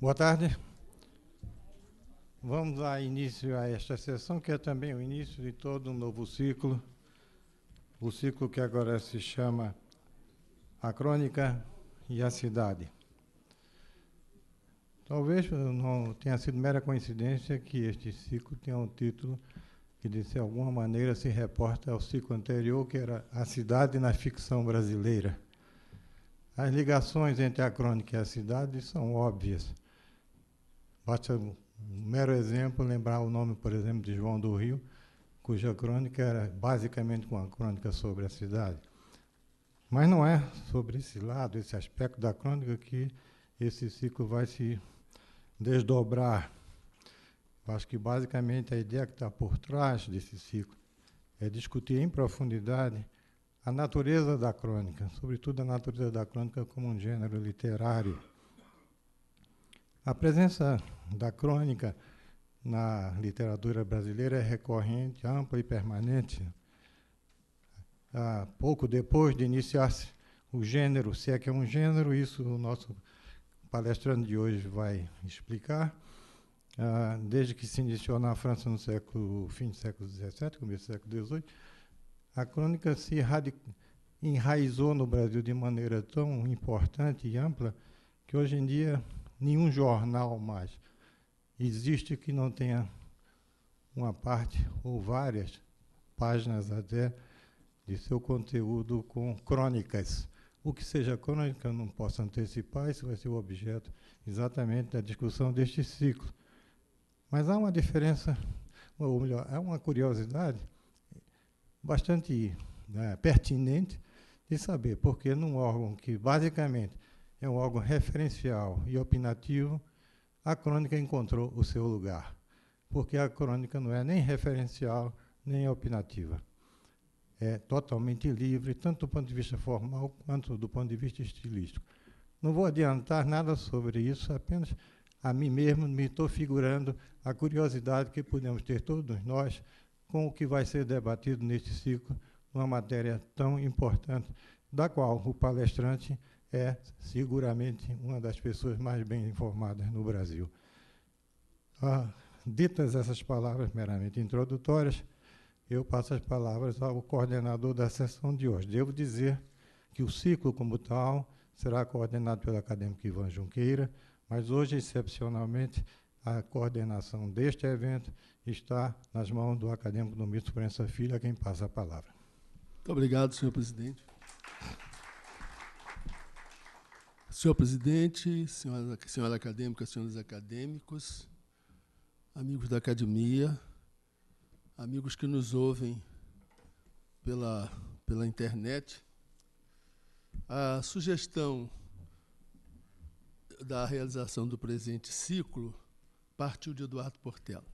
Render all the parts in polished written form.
Boa tarde. Vamos dar início a esta sessão, que é também o início de todo um novo ciclo, o ciclo que agora se chama A Crônica e a Cidade. Talvez não tenha sido mera coincidência que este ciclo tenha um título que, de alguma maneira, se reporta ao ciclo anterior, que era A Cidade na Ficção Brasileira. As ligações entre a crônica e a cidade são óbvias. Basta um mero exemplo lembrar o nome, por exemplo, de João do Rio, cuja crônica era basicamente uma crônica sobre a cidade. Mas não é sobre esse lado, esse aspecto da crônica, que esse ciclo vai se desdobrar. Eu acho que, basicamente, a ideia que está por trás desse ciclo é discutir em profundidade a natureza da crônica, sobretudo a natureza da crônica como um gênero literário. A presença da crônica na literatura brasileira é recorrente, ampla e permanente. Pouco depois de iniciar-se o gênero, se é que é um gênero, isso o nosso palestrante de hoje vai explicar. Desde que se iniciou na França no fim do século XVII, começo do século XVIII, a crônica se enraizou no Brasil de maneira tão importante e ampla que hoje em dia nenhum jornal mais existe que não tenha uma parte ou várias páginas até de seu conteúdo com crônicas. O que seja crônica eu não posso antecipar, isso vai ser o objeto exatamente da discussão deste ciclo. Mas há uma diferença, ou melhor, há uma curiosidade bastante pertinente de saber porque num órgão que basicamente é um órgão referencial e opinativo, a crônica encontrou o seu lugar. Porque a crônica não é nem referencial, nem opinativa. É totalmente livre, tanto do ponto de vista formal, quanto do ponto de vista estilístico. Não vou adiantar nada sobre isso, apenas a mim mesmo me estou figurando a curiosidade que podemos ter todos nós com o que vai ser debatido neste ciclo, uma matéria tão importante, da qual o palestrante é seguramente uma das pessoas mais bem informadas no Brasil. Ditas essas palavras meramente introdutórias, eu passo as palavras ao coordenador da sessão de hoje. Devo dizer que o ciclo, como tal, será coordenado pelo acadêmico Ivan Junqueira, mas hoje, excepcionalmente, a coordenação deste evento está nas mãos do acadêmico Domingos França Filho, a quem passa a palavra. Muito obrigado, senhor presidente. Senhor presidente, senhora acadêmica, senhores acadêmicos, amigos da academia, amigos que nos ouvem pela internet, a sugestão da realização do presente ciclo partiu de Eduardo Portela.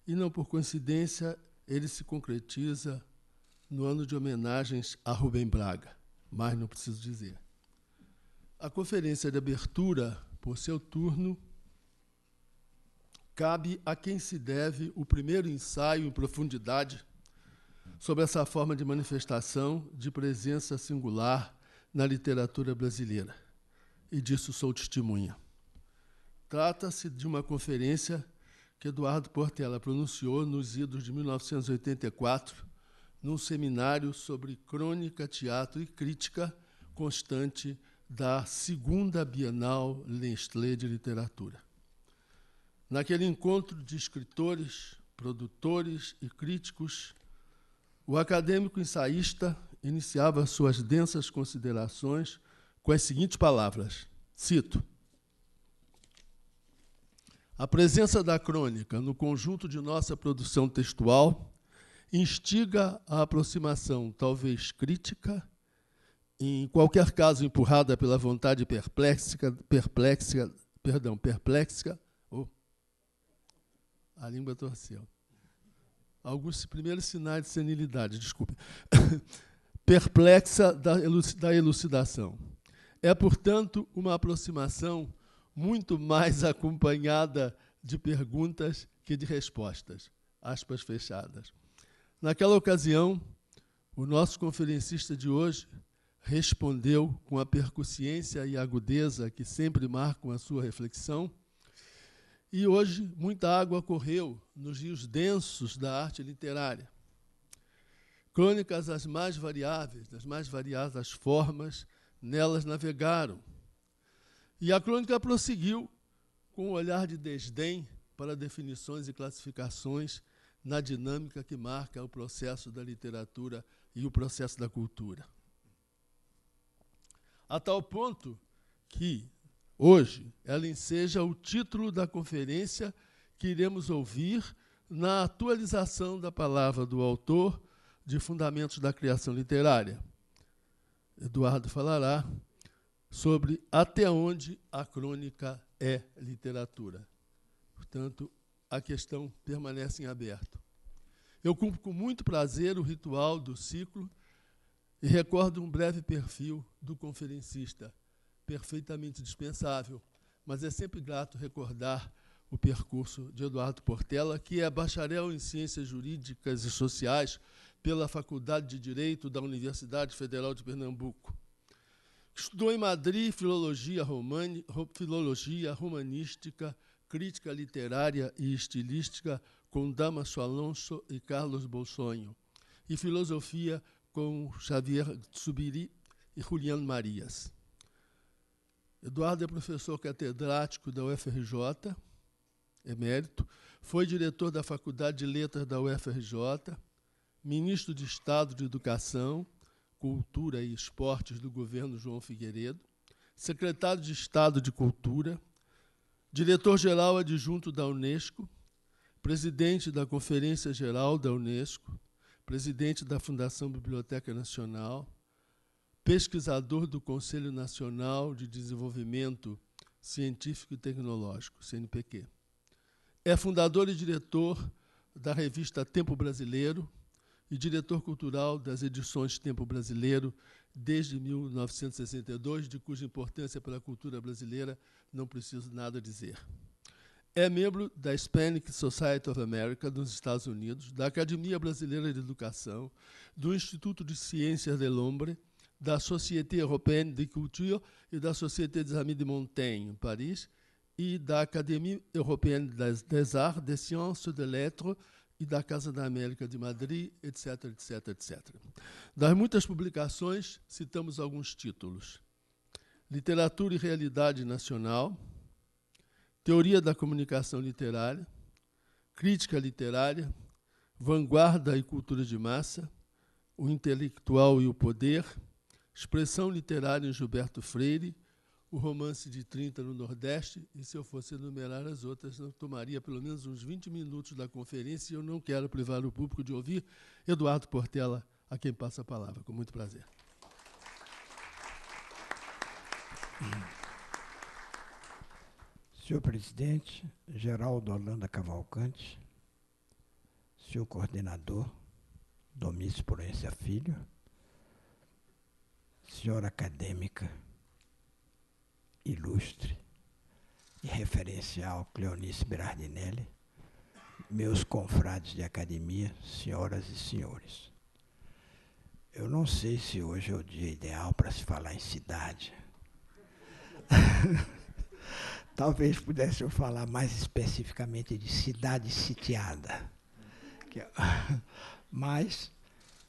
E, não por coincidência, ele se concretiza no ano de homenagens a Rubem Braga, mas não preciso dizer. A conferência de abertura, por seu turno, cabe a quem se deve o primeiro ensaio em profundidade sobre essa forma de manifestação de presença singular na literatura brasileira. E disso sou testemunha. Trata-se de uma conferência que Eduardo Portela pronunciou nos idos de 1984, num seminário sobre crônica, teatro e crítica constante da segunda Bienal Nestlé de Literatura. Naquele encontro de escritores, produtores e críticos, o acadêmico ensaísta iniciava suas densas considerações com as seguintes palavras, cito: a presença da crônica no conjunto de nossa produção textual instiga a aproximação, talvez crítica, em qualquer caso empurrada pela vontade perplexa, a língua torceu, alguns primeiros sinais de senilidade, desculpe, perplexa da elucidação. É, portanto, uma aproximação muito mais acompanhada de perguntas que de respostas. Aspas fechadas. Naquela ocasião, o nosso conferencista de hoje respondeu com a percussiência e agudeza que sempre marcam a sua reflexão. E hoje muita água correu nos rios densos da arte literária. Crônicas as mais variáveis, das mais variadas formas, nelas navegaram. E a crônica prosseguiu com um olhar de desdém para definições e classificações na dinâmica que marca o processo da literatura e o processo da cultura. A tal ponto que, hoje, ela enseja o título da conferência que iremos ouvir na atualização da palavra do autor de Fundamentos da Criação Literária. Eduardo falará sobre até onde a crônica é literatura. Portanto, a questão permanece em aberto. Eu cumpro com muito prazer o ritual do ciclo e recordo um breve perfil do conferencista, perfeitamente dispensável, mas é sempre grato recordar o percurso de Eduardo Portela, que é bacharel em Ciências Jurídicas e Sociais pela Faculdade de Direito da Universidade Federal de Pernambuco. Estudou em Madrid filologia romanística, crítica literária e estilística com Damaso Alonso e Carlos Bolsonho, e filosofia com Xavier Tsubiri e Julián Marias. Eduardo é professor catedrático da UFRJ, emérito, foi diretor da Faculdade de Letras da UFRJ, ministro de Estado de Educação, Cultura e Esportes do governo João Figueiredo, secretário de Estado de Cultura, diretor-geral adjunto da Unesco, presidente da Conferência Geral da Unesco, presidente da Fundação Biblioteca Nacional, pesquisador do Conselho Nacional de Desenvolvimento Científico e Tecnológico, CNPq. É fundador e diretor da revista Tempo Brasileiro e diretor cultural das edições Tempo Brasileiro desde 1962, de cuja importância para a cultura brasileira não preciso nada dizer. É membro da Hispanic Society of America, dos Estados Unidos, da Academia Brasileira de Educação, do Instituto de Ciências de l'Hombre, da Société Européenne de Culture e da Société des Amis de Montaigne, em Paris, e da Académie Européenne des Arts, des Sciences, des Lettres e da Casa da América de Madrid, etc., etc., etc. Das muitas publicações, citamos alguns títulos. Literatura e Realidade Nacional, Teoria da Comunicação Literária, Crítica Literária, Vanguarda e Cultura de Massa, O Intelectual e o Poder, Expressão Literária em Gilberto Freire, O Romance de 30 no Nordeste, e se eu fosse enumerar as outras, eu tomaria pelo menos uns 20 minutos da conferência, e eu não quero privar o público de ouvir Eduardo Portela, a quem passo a palavra, com muito prazer. Senhor presidente, Geraldo Holanda Cavalcante, senhor coordenador, Domício Proença Filho, senhora acadêmica, ilustre e referencial Cleonice Berardinelli, meus confrades de academia, senhoras e senhores. Eu não sei se hoje é o dia ideal para se falar em cidade. Talvez pudesse eu falar mais especificamente de cidade sitiada. Mas,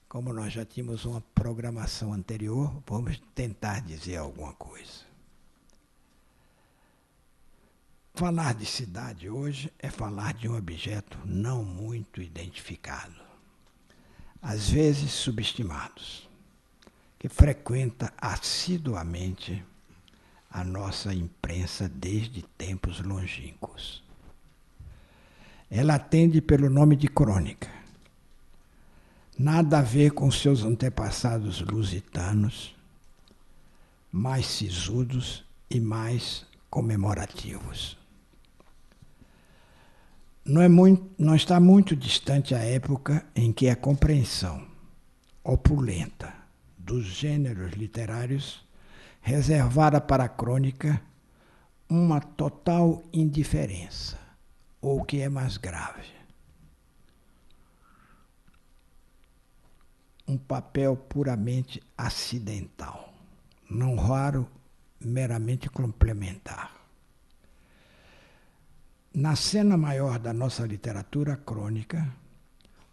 como nós já tínhamos uma programação anterior, vamos tentar dizer alguma coisa. Falar de cidade hoje é falar de um objeto não muito identificado, às vezes subestimados, que frequenta assiduamente a nossa imprensa desde tempos longínquos. Ela atende pelo nome de crônica. Nada a ver com seus antepassados lusitanos, mais sisudos e mais comemorativos. Não está muito distante a época em que a compreensão opulenta dos gêneros literários reservara para a crônica uma total indiferença, ou o que é mais grave, um papel puramente acidental, não raro, meramente complementar. Na cena maior da nossa literatura crônica,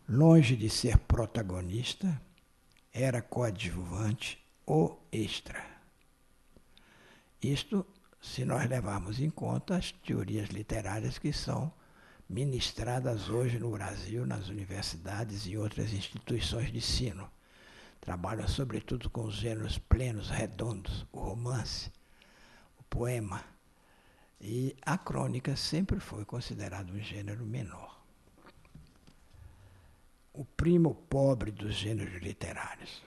longe de ser protagonista, era coadjuvante ou extra. Isto se nós levarmos em conta as teorias literárias que são ministradas hoje no Brasil, nas universidades e outras instituições de ensino. Trabalham sobretudo com os gêneros plenos, redondos, o romance, o poema. E a crônica sempre foi considerada um gênero menor. O primo pobre dos gêneros literários.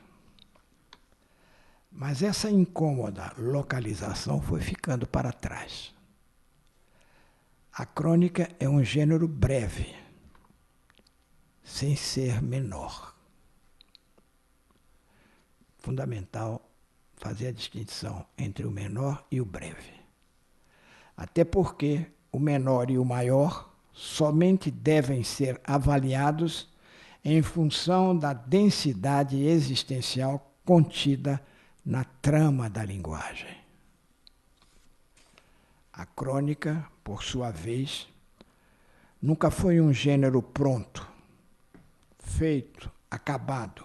Mas essa incômoda localização foi ficando para trás. A crônica é um gênero breve, sem ser menor. Fundamental fazer a distinção entre o menor e o breve. Até porque o menor e o maior somente devem ser avaliados em função da densidade existencial contida na trama da linguagem. A crônica, por sua vez, nunca foi um gênero pronto, feito, acabado.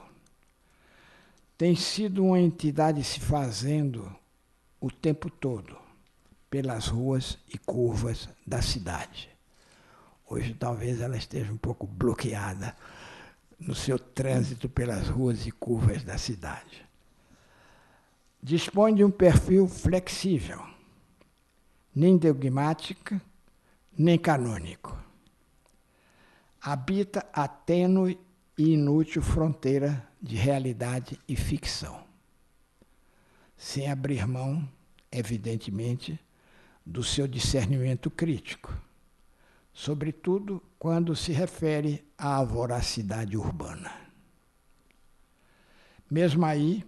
Tem sido uma entidade se fazendo o tempo todo pelas ruas e curvas da cidade. Hoje talvez ela esteja um pouco bloqueada no seu trânsito pelas ruas e curvas da cidade. Dispõe de um perfil flexível, nem dogmático, nem canônico. Habita a tênue e inútil fronteira de realidade e ficção, sem abrir mão, evidentemente, do seu discernimento crítico, sobretudo quando se refere à voracidade urbana. Mesmo aí,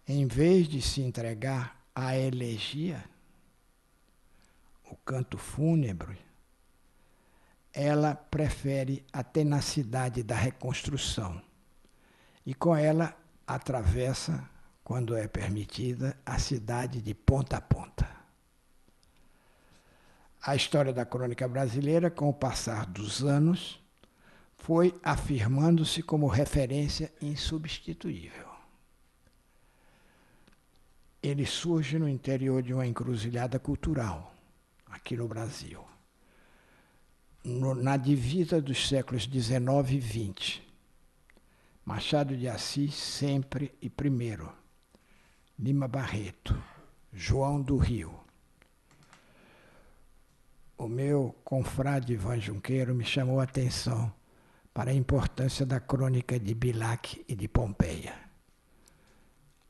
em vez de se entregar à elegia, o canto fúnebre, ela prefere a tenacidade da reconstrução e com ela atravessa, quando é permitida, a cidade de ponta a ponta. A história da crônica brasileira, com o passar dos anos, foi afirmando-se como referência insubstituível. Ele surge no interior de uma encruzilhada cultural, aqui no Brasil, na divisa dos séculos XIX e XX. Machado de Assis sempre e primeiro, Lima Barreto, João do Rio. O meu confrade Ivan Junqueiro me chamou a atenção para a importância da crônica de Bilac e de Pompeia.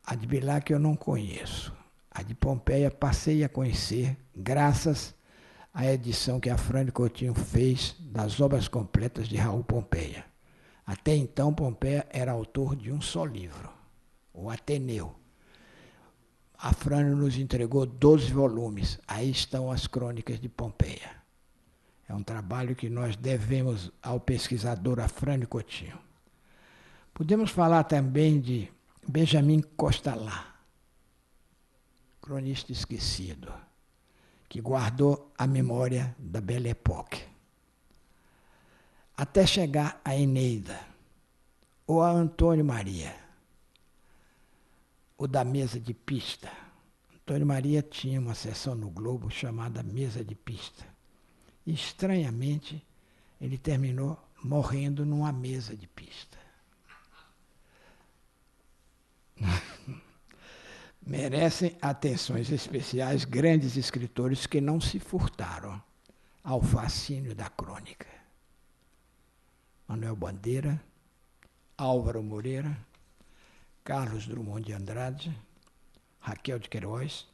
A de Bilac eu não conheço. A de Pompeia passei a conhecer graças à edição que a Afrânio Coutinho fez das obras completas de Raul Pompeia. Até então, Pompeia era autor de um só livro, o Ateneu. Afrânio nos entregou 12 volumes. Aí estão as crônicas de Pompeia. É um trabalho que nós devemos ao pesquisador Afrânio Coutinho. Podemos falar também de Benjamin Constant, cronista esquecido, que guardou a memória da Belle Époque. Até chegar a Eneida, ou a Antônio Maria, o da Mesa de Pista. Antônio Maria tinha uma seção no Globo chamada Mesa de Pista. E, estranhamente, ele terminou morrendo numa mesa de pista. Merecem atenções especiais grandes escritores que não se furtaram ao fascínio da crônica. Manuel Bandeira, Álvaro Moreira, Carlos Drummond de Andrade, Raquel de Queiroz,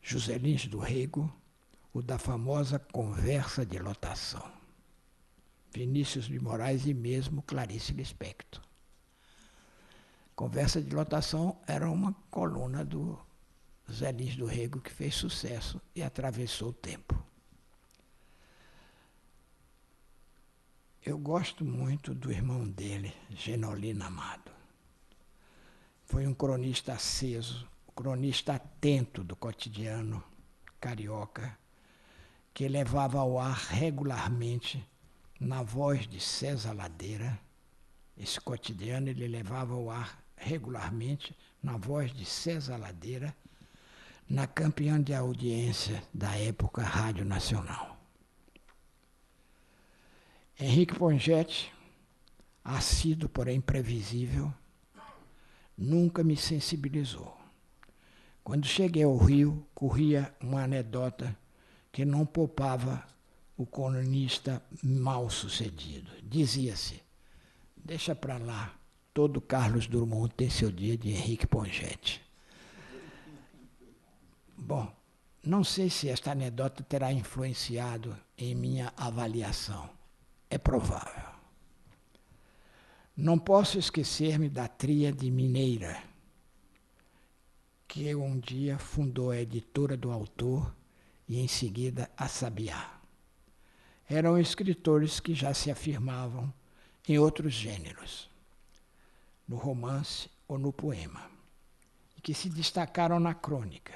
José Lins do Rego, o da famosa conversa de lotação. Vinícius de Moraes e mesmo Clarice Lispector. Conversa de Lotação era uma coluna do Zé Lins do Rego que fez sucesso e atravessou o tempo. Eu gosto muito do irmão dele, Genolino Amado. Foi um cronista aceso, cronista atento do cotidiano carioca, que levava ao ar regularmente, na voz de César Ladeira, esse cotidiano ele levava ao ar regularmente, na voz de César Ladeira, na campeã de audiência da época Rádio Nacional. Henrique Pongetti, assíduo, porém previsível, nunca me sensibilizou. Quando cheguei ao Rio, corria uma anedota que não poupava o colunista mal-sucedido. Dizia-se, deixa para lá, todo Carlos Drummond tem seu dia de Henrique Pongetti. Bom, não sei se esta anedota terá influenciado em minha avaliação. É provável. Não posso esquecer-me da tríade mineira, que um dia fundou a editora do autor e em seguida a Sabiá. Eram escritores que já se afirmavam em outros gêneros, no romance ou no poema, e que se destacaram na crônica.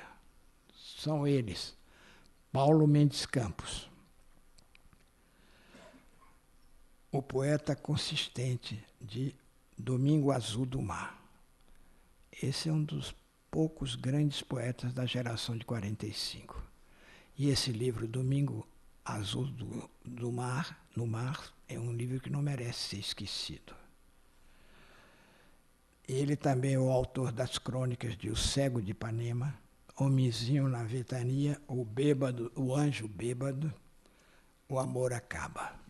São eles, Paulo Mendes Campos, o poeta consistente de Domingo Azul do Mar. Esse é um dos poucos grandes poetas da geração de 45. E esse livro, Domingo Azul do Mar, no Mar, é um livro que não merece ser esquecido. Ele também é o autor das crônicas de O Cego de Ipanema, Homenzinho na Ventania, O Bêbado, O Anjo Bêbado, O Amor Acaba.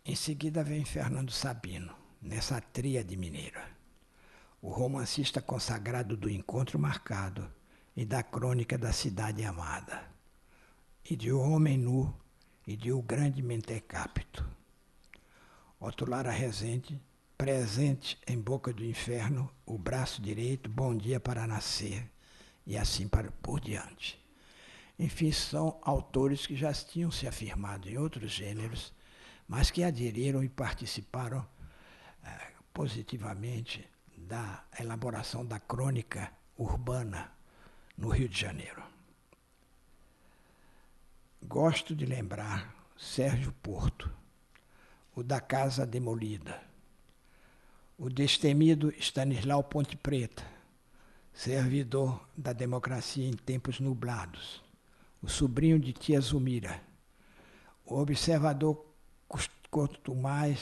Em seguida vem Fernando Sabino, nessa tríade mineira, o romancista consagrado do Encontro Marcado e da Crônica da Cidade Amada, e de O Homem Nu e de O Grande Mentecapto. Otto Lara Rezende, presente em Boca do Inferno, O Braço Direito, Bom Dia para Nascer, e assim por diante. Enfim, são autores que já tinham se afirmado em outros gêneros, mas que aderiram e participaram positivamente da elaboração da crônica urbana no Rio de Janeiro. Gosto de lembrar Sérgio Porto, o da Casa Demolida, o destemido Stanislau Ponte Preta, servidor da democracia em tempos nublados, o sobrinho de tia Zumira, o observador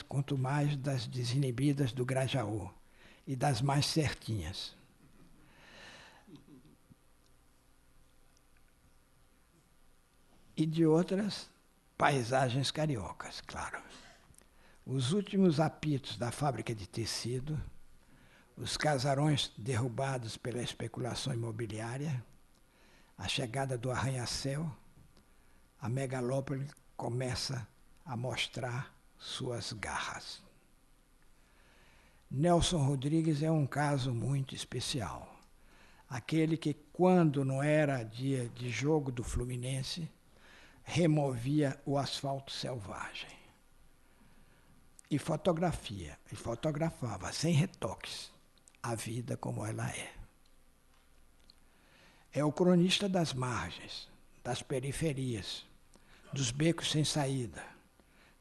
quanto mais das desinibidas do Grajaú e das mais certinhas. E de outras paisagens cariocas, claro. Os últimos apitos da fábrica de tecido, os casarões derrubados pela especulação imobiliária, a chegada do arranha-céu, a megalópole começa a mostrar suas garras. Nelson Rodrigues é um caso muito especial. Aquele que, quando não era dia de jogo do Fluminense, removia o asfalto selvagem. E fotografava, sem retoques, a vida como ela é. É o cronista das margens, das periferias, dos becos sem saída,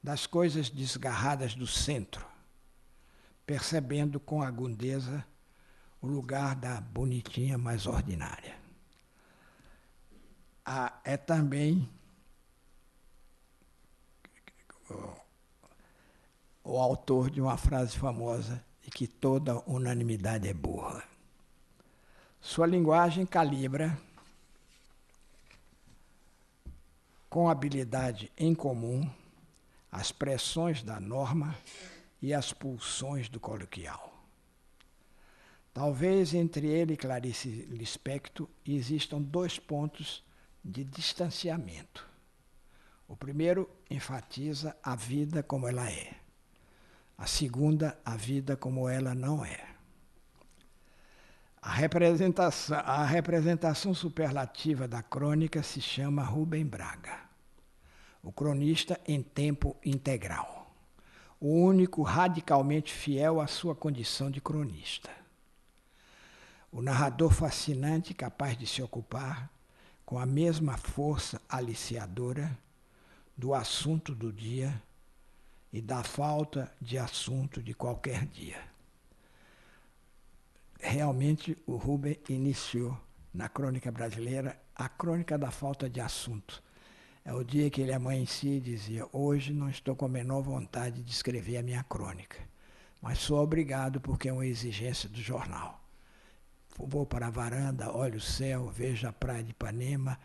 das coisas desgarradas do centro, percebendo com agudeza o lugar da bonitinha mais ordinária. É também o autor de uma frase famosa de que toda unanimidade é burra. Sua linguagem calibra com habilidade em comum as pressões da norma e as pulsões do coloquial. Talvez entre ele e Clarice Lispector existam dois pontos de distanciamento. O primeiro enfatiza a vida como ela é. A segunda, a vida como ela não é. A representação superlativa da crônica se chama Rubem Braga, o cronista em tempo integral, o único radicalmente fiel à sua condição de cronista. O narrador fascinante capaz de se ocupar, com a mesma força aliciadora, do assunto do dia e da falta de assunto de qualquer dia. Realmente, o Rubem iniciou na crônica brasileira a crônica da falta de assunto. É o dia que ele amanhecia e dizia: hoje não estou com a menor vontade de escrever a minha crônica, mas sou obrigado porque é uma exigência do jornal. Vou para a varanda, olho o céu, vejo a praia de Ipanema,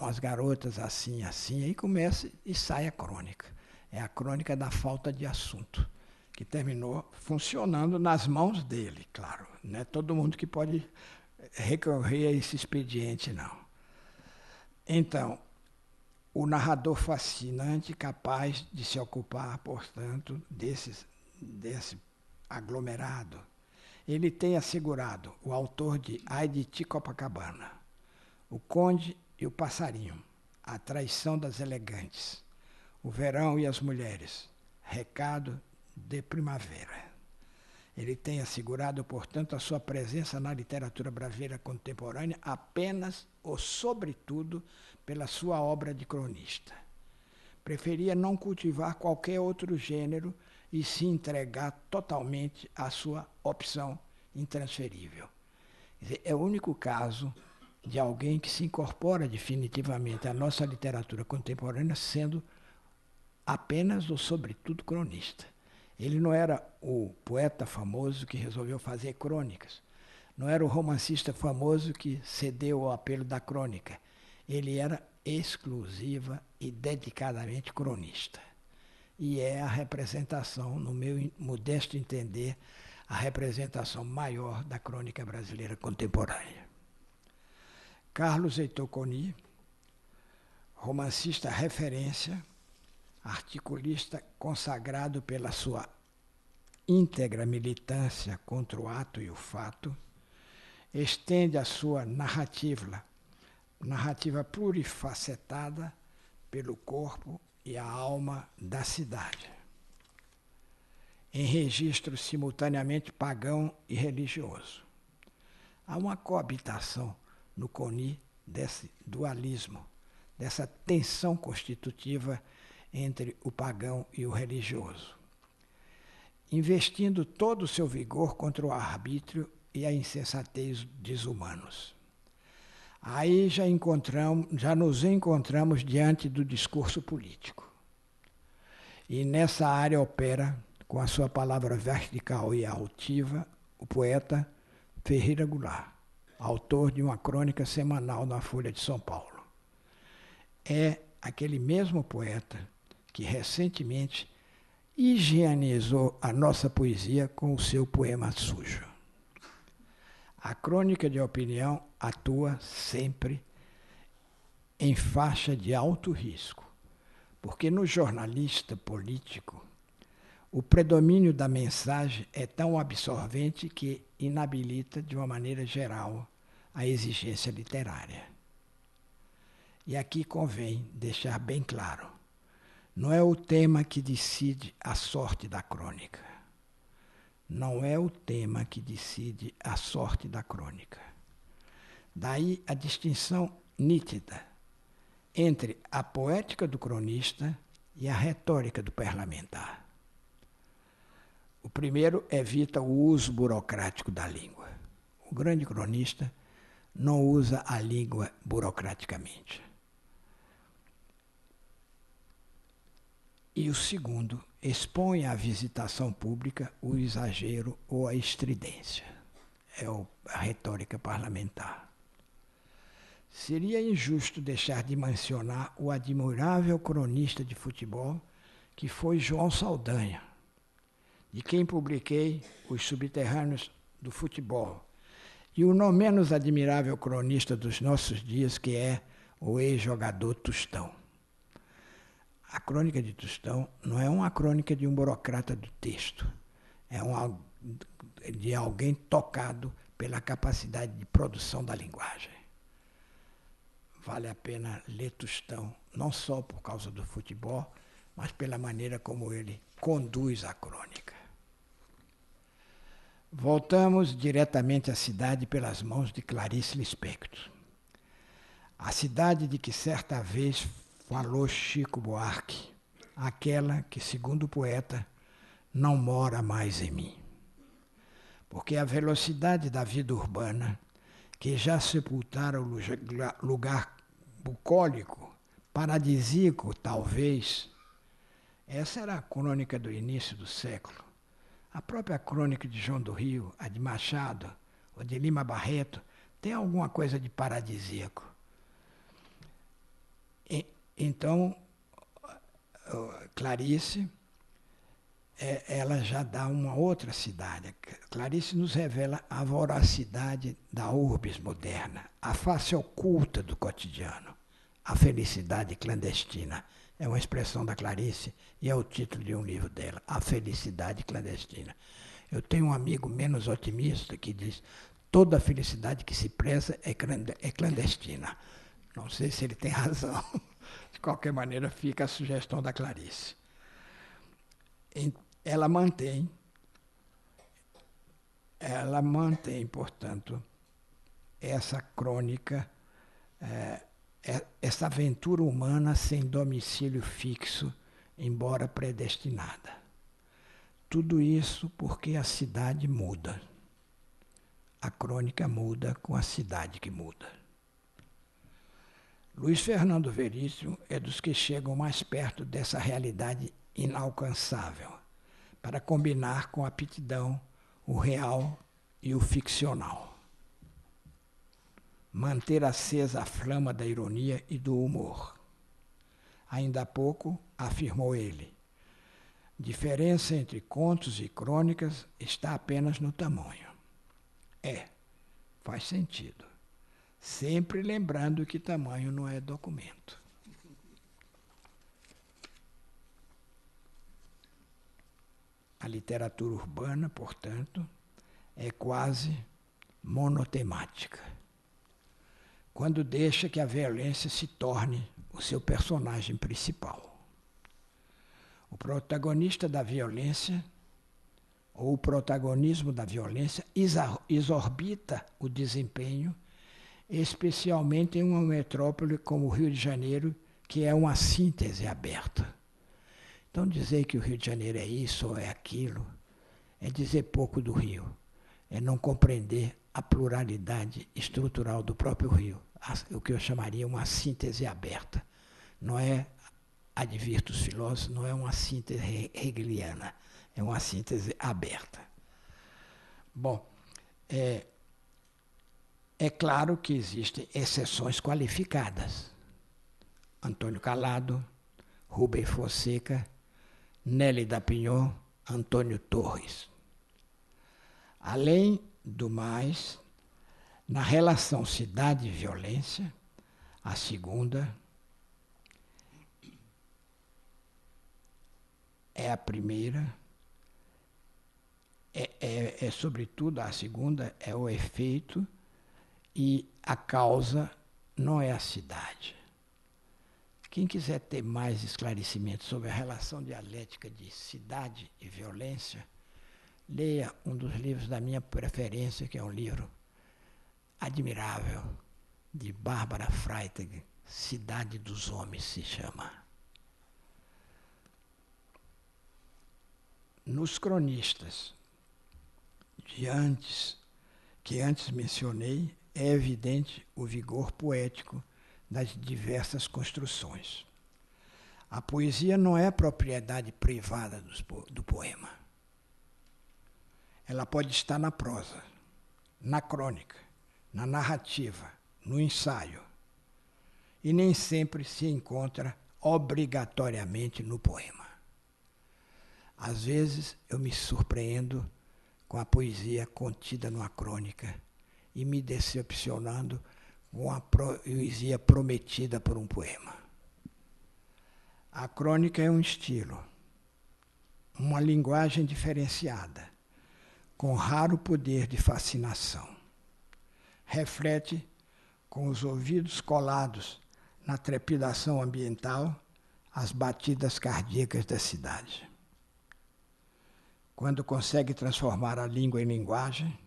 as garotas assim, assim, aí começa e sai a crônica. É a crônica da falta de assunto, que terminou funcionando nas mãos dele, claro. Não é todo mundo que pode recorrer a esse expediente, não. Então, o narrador fascinante, capaz de se ocupar, portanto, desse aglomerado. Ele tem assegurado o autor de Ai de Ti, Copacabana, O Conde e o Passarinho, A Traição das Elegantes, O Verão e as Mulheres, Recado de Primavera. Ele tem assegurado, portanto, a sua presença na literatura brasileira contemporânea apenas ou sobretudo pela sua obra de cronista. Preferia não cultivar qualquer outro gênero e se entregar totalmente à sua opção intransferível. Quer dizer, é o único caso de alguém que se incorpora definitivamente à nossa literatura contemporânea sendo apenas ou sobretudo cronista. Ele não era o poeta famoso que resolveu fazer crônicas, não era o romancista famoso que cedeu ao apelo da crônica. Ele era exclusiva e dedicadamente cronista. E é a representação, no meu modesto entender, a representação maior da crônica brasileira contemporânea. Carlos Heitor Coni, romancista referência, articulista consagrado pela sua íntegra militância contra o ato e o fato, estende a sua narrativa plurifacetada pelo corpo e a alma da cidade, em registro simultaneamente pagão e religioso. Há uma coabitação no Coni desse dualismo, dessa tensão constitutiva entre o pagão e o religioso, investindo todo o seu vigor contra o arbítrio e a insensatez desumanos. Aí já nos encontramos diante do discurso político. E nessa área opera, com a sua palavra vertical e altiva, o poeta Ferreira Goulart, autor de uma crônica semanal na Folha de São Paulo. É aquele mesmo poeta que recentemente higienizou a nossa poesia com o seu poema sujo. A crônica de opinião atua sempre em faixa de alto risco, porque no jornalista político o predomínio da mensagem é tão absorvente que inabilita, de uma maneira geral, a exigência literária. E aqui convém deixar bem claro, não é o tema que decide a sorte da crônica. Não é o tema que decide a sorte da crônica. Daí a distinção nítida entre a poética do cronista e a retórica do parlamentar. O primeiro evita o uso burocrático da língua. O grande cronista não usa a língua burocraticamente. E o segundo expõe à visitação pública o exagero ou a estridência. É a retórica parlamentar. Seria injusto deixar de mencionar o admirável cronista de futebol que foi João Saldanha, de quem publiquei Os Subterrâneos do Futebol, e o não menos admirável cronista dos nossos dias, que é o ex-jogador Tostão. A crônica de Tostão não é uma crônica de um burocrata do texto, é de alguém tocado pela capacidade de produção da linguagem. Vale a pena ler Tostão, não só por causa do futebol, mas pela maneira como ele conduz a crônica. Voltamos diretamente à cidade pelas mãos de Clarice Lispector. A cidade de que certa vez falou Chico Buarque, aquela que, segundo o poeta, não mora mais em mim. Porque a velocidade da vida urbana, que já sepultara o lugar bucólico, paradisíaco, talvez, essa era a crônica do início do século. A própria crônica de João do Rio, a de Machado, ou de Lima Barreto, tem alguma coisa de paradisíaco. Então, Clarice, ela já dá uma outra cidade. Clarice nos revela a voracidade da urbis moderna, a face oculta do cotidiano, a felicidade clandestina. É uma expressão da Clarice e é o título de um livro dela, A Felicidade Clandestina. Eu tenho um amigo menos otimista que diz: toda felicidade que se preza é clandestina. Não sei se ele tem razão. De qualquer maneira, fica a sugestão da Clarice. Ela mantém, portanto, essa crônica, essa aventura humana sem domicílio fixo, embora predestinada. Tudo isso porque a cidade muda. A crônica muda com a cidade que muda. Luiz Fernando Veríssimo é dos que chegam mais perto dessa realidade inalcançável, para combinar com aptidão o real e o ficcional. Manter acesa a flama da ironia e do humor. Ainda há pouco, afirmou ele, diferença entre contos e crônicas está apenas no tamanho. Faz sentido. Sempre lembrando que tamanho não é documento. A literatura urbana, portanto, é quase monotemática, quando deixa que a violência se torne o seu personagem principal. O protagonista da violência, ou o protagonismo da violência, exorbita o desempenho, especialmente em uma metrópole como o Rio de Janeiro, que é uma síntese aberta. Então, dizer que o Rio de Janeiro é isso ou é aquilo, é dizer pouco do Rio, é não compreender a pluralidade estrutural do próprio Rio, o que eu chamaria uma síntese aberta. Não é, advirto os filósofos, não é uma síntese hegeliana, é uma síntese aberta. Bom, é claro que existem exceções qualificadas. Antônio Calado, Rubem Fonseca, Nelly da Pinhon, Antônio Torres. Além do mais, na relação cidade e violência, a segunda é a primeira, sobretudo a segunda é o efeito e a causa não é a cidade. Quem quiser ter mais esclarecimento sobre a relação dialética de cidade e violência, leia um dos livros da minha preferência, que é um livro admirável, de Bárbara Freytag, Cidade dos Homens se chama. Nos cronistas que antes mencionei, é evidente o vigor poético das diversas construções. A poesia não é propriedade privada do poema. Ela pode estar na prosa, na crônica, na narrativa, no ensaio, e nem sempre se encontra obrigatoriamente no poema. Às vezes eu me surpreendo com a poesia contida numa crônica e me decepcionando com a poesia prometida por um poema. A crônica é um estilo, uma linguagem diferenciada, com raro poder de fascinação. Reflete, com os ouvidos colados na trepidação ambiental, as batidas cardíacas da cidade. Quando consegue transformar a língua em linguagem,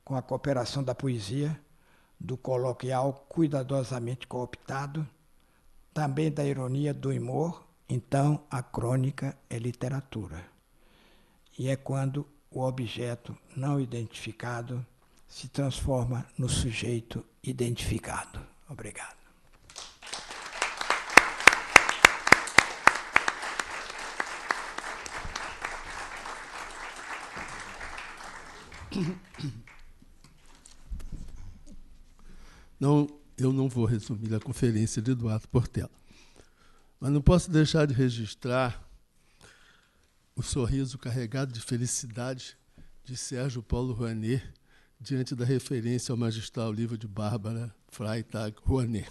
com a cooperação da poesia, do coloquial cuidadosamente cooptado, também da ironia do humor, então a crônica é literatura. E é quando o objeto não identificado se transforma no sujeito identificado. Obrigado. Não, eu não vou resumir a conferência de Eduardo Portela, mas não posso deixar de registrar o sorriso carregado de felicidade de Sérgio Paulo Rouanet diante da referência ao magistral livro de Bárbara Freitag Rouanet.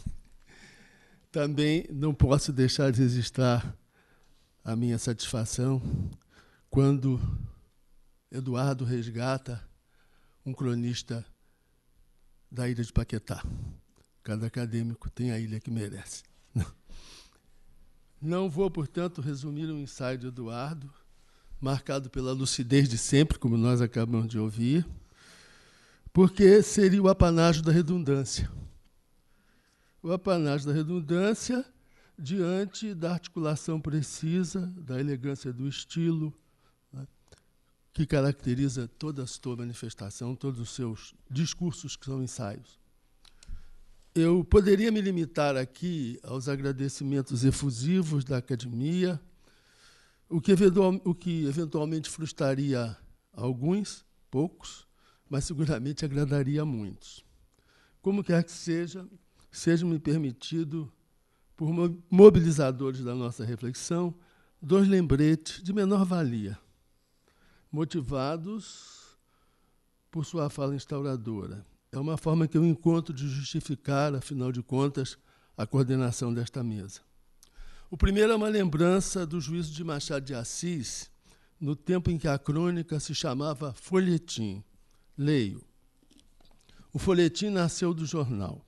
Também não posso deixar de registrar a minha satisfação quando Eduardo resgata um cronista da ilha de Paquetá. Cada acadêmico tem a ilha que merece. Não vou, portanto, resumir o ensaio de Eduardo, marcado pela lucidez de sempre, como nós acabamos de ouvir, porque seria o apanágio da redundância. O apanágio da redundância diante da articulação precisa, da elegância do estilo, né, que caracteriza toda a sua manifestação, todos os seus discursos que são ensaios. Eu poderia me limitar aqui aos agradecimentos efusivos da academia, o que eventualmente frustraria alguns, poucos, mas seguramente agradaria a muitos. Como quer que seja-me permitido, por mobilizadores da nossa reflexão, 2 lembretes de menor valia, motivados por sua fala instauradora. É uma forma que eu encontro de justificar, afinal de contas, a coordenação desta mesa. O primeiro é uma lembrança do juízo de Machado de Assis, no tempo em que a crônica se chamava folhetim. Leio. O folhetim nasceu do jornal.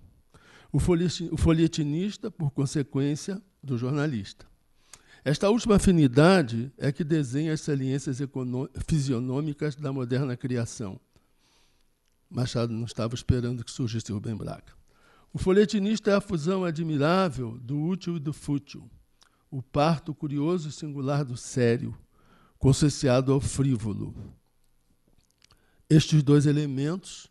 O folhetinista, por consequência, do jornalista. Esta última afinidade é que desenha as saliências fisionômicas da moderna criação. Machado não estava esperando que surgisse Rubem Braga. O folhetinista é a fusão admirável do útil e do fútil, o parto curioso e singular do sério, consociado ao frívolo. Estes 2 elementos,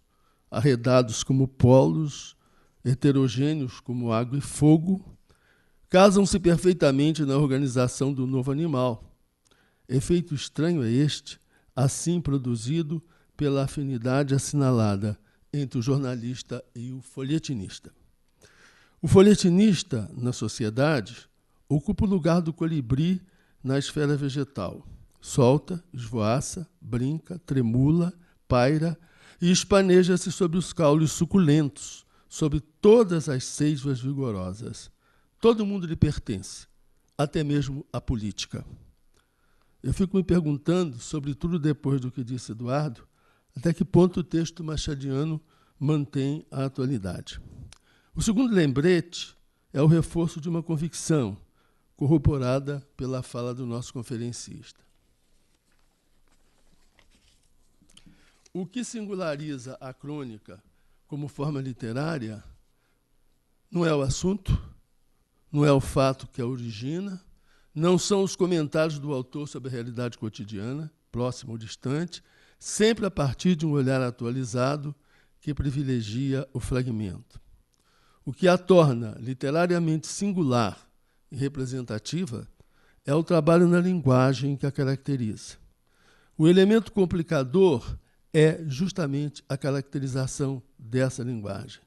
arredados como polos, heterogêneos como água e fogo, casam-se perfeitamente na organização do novo animal. Efeito estranho é este, assim produzido pela afinidade assinalada entre o jornalista e o folhetinista. O folhetinista, na sociedade, ocupa o lugar do colibri na esfera vegetal. Solta, esvoaça, brinca, tremula, paira e espaneja-se sobre os caules suculentos, sobre todas as seivas vigorosas. Todo mundo lhe pertence, até mesmo a política. Eu fico me perguntando, sobretudo depois do que disse Eduardo, até que ponto o texto machadiano mantém a atualidade. O segundo lembrete é o reforço de uma convicção, corroborada pela fala do nosso conferencista. O que singulariza a crônica como forma literária não é o assunto, não é o fato que a origina, não são os comentários do autor sobre a realidade cotidiana, próxima ou distante, sempre a partir de um olhar atualizado que privilegia o fragmento. O que a torna literariamente singular e representativa é o trabalho na linguagem que a caracteriza. O elemento complicador é justamente a caracterização dessa linguagem.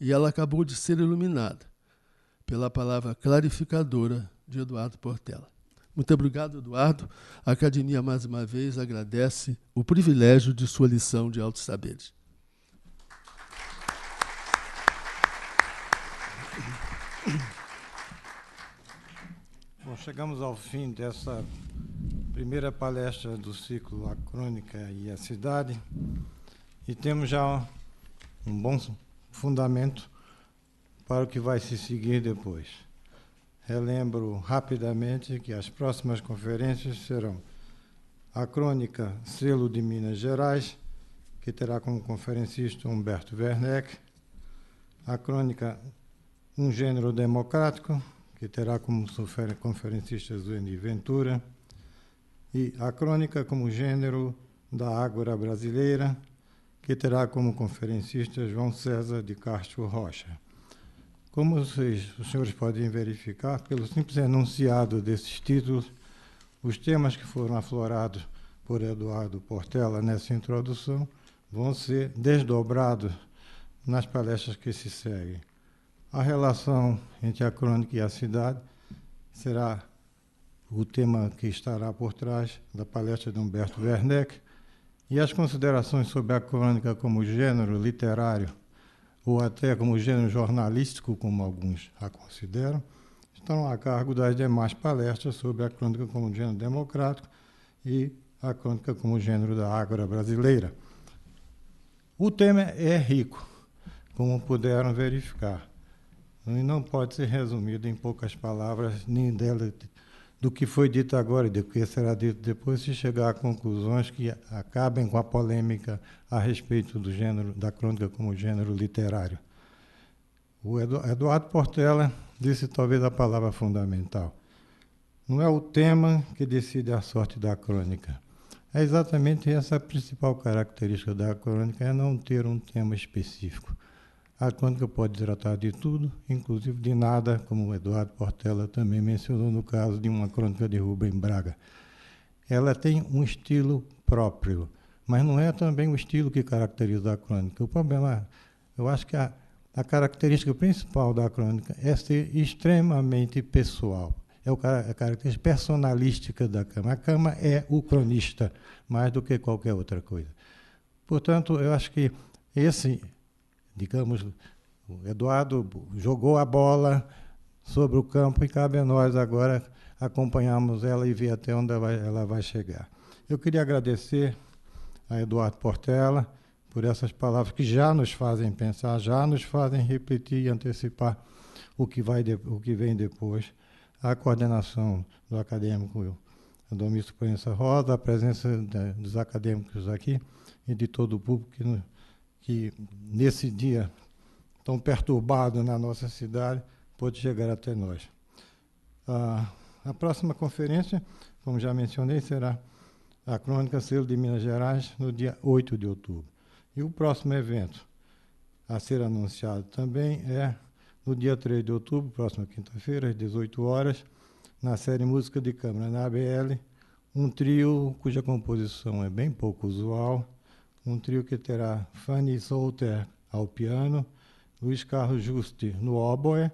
E ela acabou de ser iluminada pela palavra clarificadora de Eduardo Portela. Muito obrigado, Eduardo. A Academia, mais uma vez, agradece o privilégio de sua lição de altos saberes. Bom, chegamos ao fim dessa primeira palestra do ciclo A Crônica e a Cidade e temos já um bom fundamento para o que vai se seguir depois. Relembro rapidamente que as próximas conferências serão a Crônica Selo de Minas Gerais, que terá como conferencista Humberto Werneck, a Crônica Um Gênero Democrático, que terá como conferencista Zueni Ventura, e a Crônica como Gênero da Ágora Brasileira, que terá como conferencista João César de Castro Rocha. Como os senhores podem verificar, pelo simples enunciado desses títulos, os temas que foram aflorados por Eduardo Portela nessa introdução vão ser desdobrados nas palestras que se seguem. A relação entre a crônica e a cidade será o tema que estará por trás da palestra de Humberto Werneck, e as considerações sobre a crônica como gênero literário, ou até como gênero jornalístico, como alguns a consideram, estão a cargo das demais palestras sobre a crônica como gênero democrático e a crônica como gênero da Ágora Brasileira. O tema é rico, como puderam verificar, e não pode ser resumido em poucas palavras, nem dela, do que foi dito agora e do que será dito depois, se chegar a conclusões que acabem com a polêmica a respeito do gênero, da crônica como gênero literário. O Eduardo Portela disse talvez a palavra fundamental. Não é o tema que decide a sorte da crônica. É exatamente essa a principal característica da crônica, é não ter um tema específico. A crônica pode tratar de tudo, inclusive de nada, como o Eduardo Portela também mencionou no caso de uma crônica de Rubem Braga. Ela tem um estilo próprio, mas não é também o estilo que caracteriza a crônica. O problema, eu acho que a característica principal da crônica é ser extremamente pessoal. É a característica personalística da Cama. A Cama é o cronista, mais do que qualquer outra coisa. Portanto, eu acho que digamos, o Eduardo jogou a bola sobre o campo e cabe a nós agora acompanharmos ela e ver até onde ela vai chegar. Eu queria agradecer a Eduardo Portela por essas palavras que já nos fazem pensar, já nos fazem refletir e antecipar o que vem depois. A coordenação do acadêmico Adomício Proença Rosa, a presença dos acadêmicos aqui e de todo o público que nesse dia tão perturbado na nossa cidade, pôde chegar até nós. A próxima conferência, como já mencionei, será a Crônica Selo de Minas Gerais, no dia 8 de outubro. E o próximo evento a ser anunciado também é no dia 3 de outubro, próxima quinta-feira, às 18 horas, na série Música de Câmara, na ABL, um trio cuja composição é bem pouco usual, um trio que terá Fanny Solter ao piano, Luiz Carlos Juste no oboe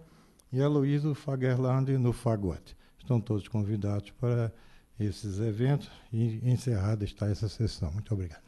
e Aloysio Fagerland no fagote. Estão todos convidados para esses eventos e encerrada está essa sessão. Muito obrigado.